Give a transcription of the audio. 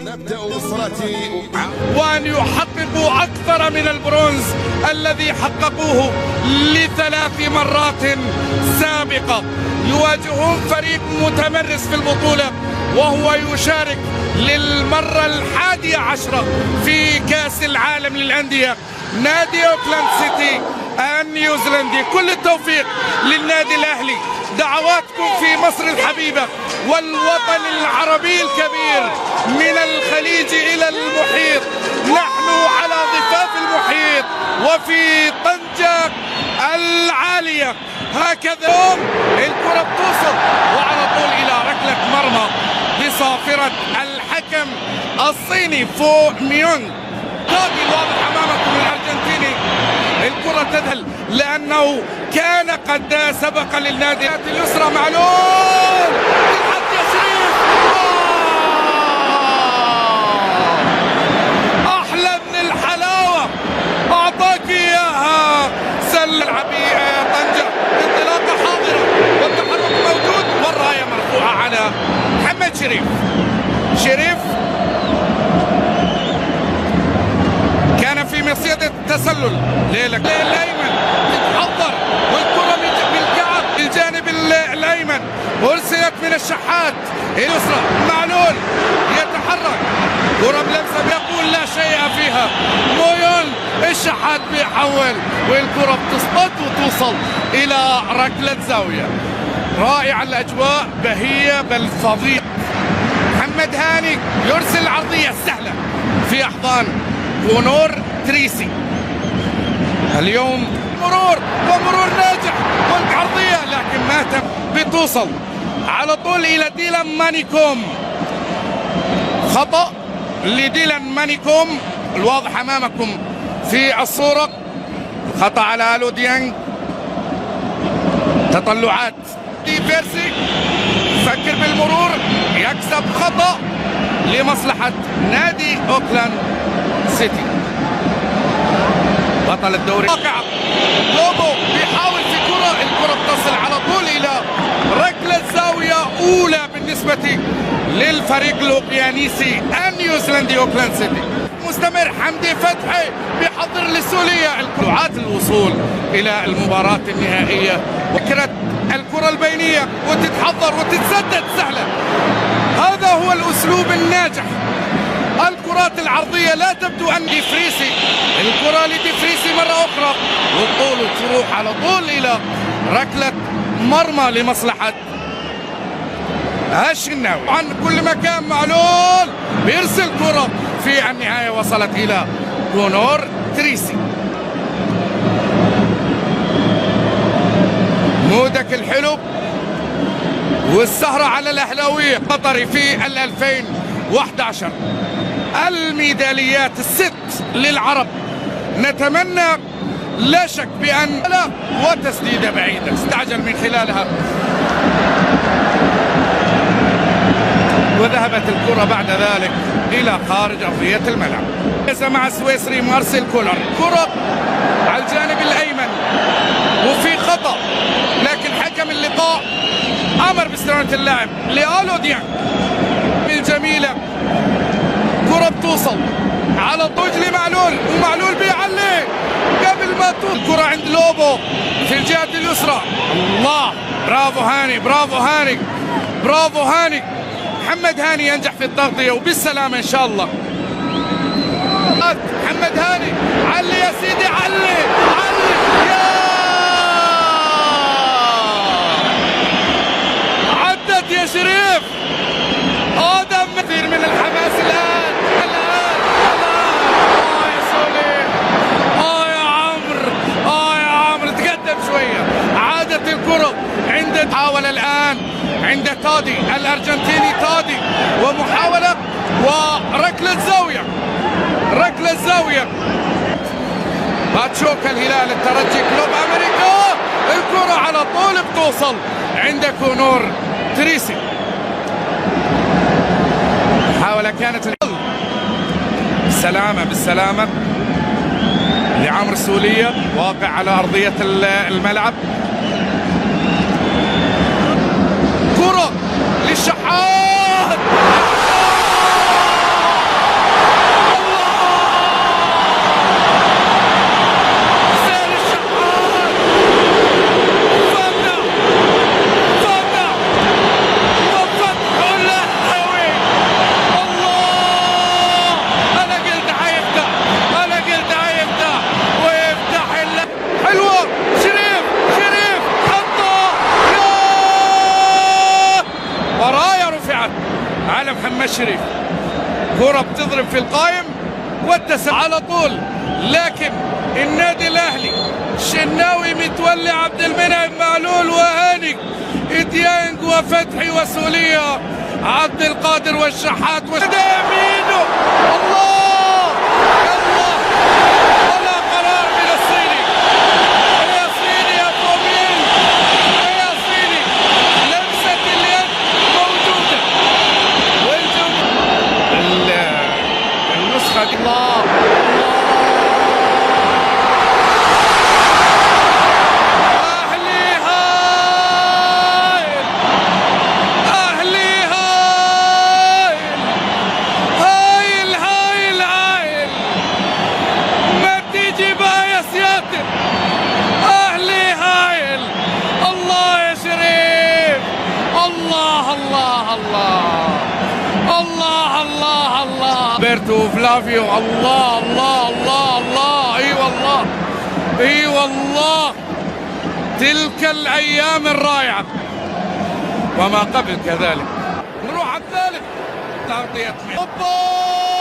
نبدأ بالصلاة وأن يحققوا أكثر من البرونز الذي حققوه ل3 مرات سابقة. يواجهون فريق متمرس في البطولة وهو يشارك للمرة 11 في كأس العالم للأندية، نادي أوكلاند سيتي النيوزيلندي. كل التوفيق للنادي الأهلي، دعواتكم في مصر الحبيبة والوطن العربي الكبير من الخليج إلى المحيط. نحن على ضفاف المحيط وفي طنجة العالية. هكذا الكرة بتوصل وعلى طول إلى ركلة مرمى بصافرة الحكم الصيني فو ميونغ. تاجي الواضح أمامكم الأرجنتيني. الكرة تذهل لأنه كان قد سبق للنادي اليسرى. معلول الحد يا شريف، أحلى من الحلاوة أعطاك إياها. سل العبية طنجة، انطلاقة حاضرة والتحرك موجود والراية مرفوعة على محمد شريف كان في مصيدة التسلل. ليلك الأيمن تتحضر والكرة بالكعب الجانب الأيمن، أرسلت من الشحات اليسرى. معلول يتحرك، كرة بلمسة بيقول لا شيء فيها. مويون الشحات بيحول والكرة بتسقط وتوصل إلى ركلة زاوية. رائعة الأجواء، بهية بل فظيعة. محمد هاني يرسل عرضية سهلة في أحضان كونور تريسي. اليوم مرور ناجح والعرضية لكن ما تم. بتوصل على طول إلى ديلان مانيكوم. خطأ لديلان مانيكوم الواضح أمامكم في الصورة. خطأ على ألو ديانج. تطلعات دي بيرسي فكر بالمرور، يكسب خطأ لمصلحة نادي أوكلاند سيتي بطل الدوري. لوبو بيحاول في الكرة بتصل على طول إلى ركلة زاوية أولى بالنسبة للفريق الأوقيانيسي النيوزيلندي أوكلاند سيتي. مستمر حمدي فتحي بيحضر للسولية القطعات الوصول إلى المباراة النهائية. فكرة الكرة البينية وتتحضر وتتسدد سهلة. هذا هو الأسلوب الناجح. الكرات العرضية لا تبدو أن ديفريسي، الكرة لديفريسي مرة أخرى والطول تروح على طول إلى ركلة مرمى لمصلحة الشناوي. عن كل مكان معلول بيرسل كرة في النهاية وصلت إلى كونور تريسي. مودك الحلو والسهرة على الأهلاوية قطري في 2011. الميداليات ال6 للعرب. نتمنى لا شك بأن لا وتسديدة بعيدة استعجل من خلالها وذهبت الكرة بعد ذلك إلى خارج أرضية الملعب. مع السويسري مارسيل كولر. كرة على الجانب الأيمن وفي خطأ لكن حكم اللقاء أمر باستدامة اللاعب لألو ديانج. الجميلة كرة بتوصل على طول لمعلول ومعلول بيعلي قبل ما توصل. الكرة عند لوبو في الجهة اليسرى. الله، برافو هاني. محمد هاني ينجح في التغطية وبالسلامة إن شاء الله. محمد هاني علي يا سيدي، علي يا عدت يا شريف. آدم كثير من الحماس الآن يا سولي. يا عمرو تقدم شوية. عادت الكرة حاول الآن عند تادي الأرجنتيني ومحاولة وركلة زاوية. باتشوكا الهلال الترجي كلوب أمريكا. الكرة على طول بتوصل عند كونور تريسي. محاولة كانت بالسلامة لعمرو السولية واقع على أرضية الملعب. كرة للشحات. على محمد شريف، كرة بتضرب في القائم والتسلل على طول، لكن النادي الاهلي شناوي متولي، عبد المنعم معلول وهاني ديانج وفتحي وسولية، عبد القادر والشحات يمينه. الله الله، ولا قرار من الصيني. يا صيني يا طويل، يا صيني، لمسة اليد موجودة والجودة النسخة دي. الله روبرتو فلافيو. الله الله الله الله، اي والله اي والله، تلك الايام الرائعه وما قبل كذلك. نروح على الثالث، تغطيه اوبا.